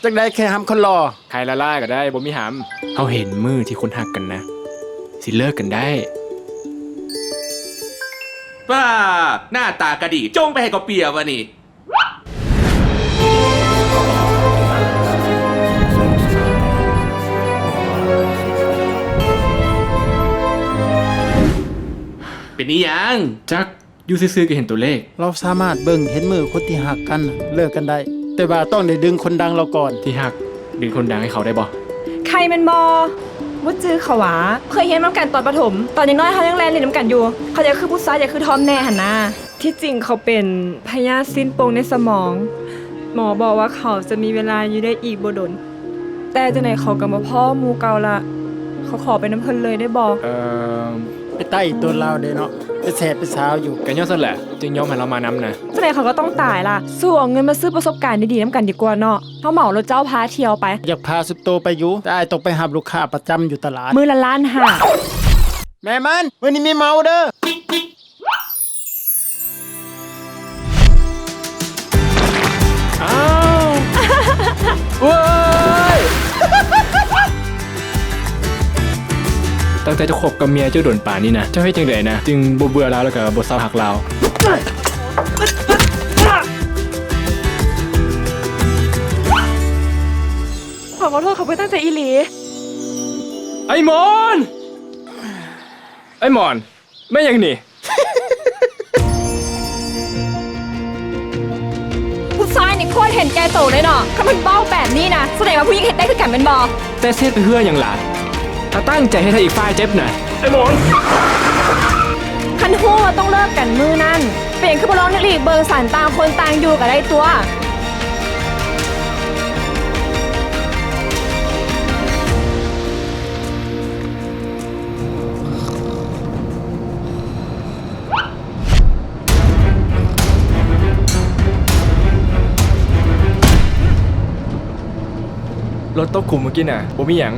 จักได้แค่ห้ำคนรอ ใครละล่าก็ได้บ่มีหำเขาเห็นมือที่คนหักกันนะ สิเลิกกันได้ ป้าหน้าตากระดีจงไปให้กับเปียวะนี่เป็นนี่ยัง จักอยู่ซื่อๆก็เห็นตัวเลข เราสามารถเบิ่งเห็นมือคนที่หักกันเลิกกันได้ แต่ว่าต้องได้ดึงคนดังเราก่อน ที่หักดึงคนดังให้เขาได้บ่ ใครเป็นบอวุ้จื้อเขาหวาเคยเห็นน้ำกันตอนประถม ตอนยังน้อยเขายังแลนเล่นน้ำกันอยู่ เขาจะคือผู้ซ้ายจะคือทอมแน่หันนาที่จริงเขาเป็นพยาธิสิ้นโปงในสมอง หมอบอกว่าเขาจะมีเวลาอยู่ได้อีกบ่ดน แต่จังไหนเขากับมาพ่อหมูเกาละเขาขอไปน้ำเพลินเลยได้บอก ไปใต้ตัวเราเด้เนาะไปแสบไปสาวอยู่ กันย้อนสั่นแหละจึงยอมให้เรามานำนะ จังไหนเขาก็ต้องตายล่ะสู้เอาเงินมาซื้อประสบการณ์ดีๆน้ำกันดีกว่าเนาะเขาเหมารถเจ้าพาเที่ยวไป อยากพาสุดโตไปอยู่แต่อ้ายต้องไปหาลูกค้าประจำอยู่ตลาด มือละล้านห้า แม่มันวันนี้มีเมาเด้อ อ้าวเว้ยตั้งแต่จะคบกับเมียเจ้าโดนป่านี่นะเจ้าให้จังไดนะจึงบ่เบื่อเราแล้วก็บ่เศร้าหักเรา ขอโทษเขาไม่ตั้งใจอีหลี ไอ้หมอนไอ้หมอนไม่ยังนี่ ผู้ชายนี่โคตรเห็นแกโตเลยเนาะถ้ามันเบ้าแบบนี้นะแสดงว่าผู้หญิงเห็นได้คือกันเป็นบอ แต่เซตไปเพื่ออย่างหลาถ้าตั้งใจให้ทางอีกฝ่ายเจ็บนะไอ้หมอน คันฮู้ว่าต้องเลิกกันมือนั่นเปลี่ยนคือบ่ร้องนักลีกเบิงสารต่างคนต่างอยู่กับได้ตัว รถตกกลุ่มเมื่อกี้น่ะบ่มีหยัง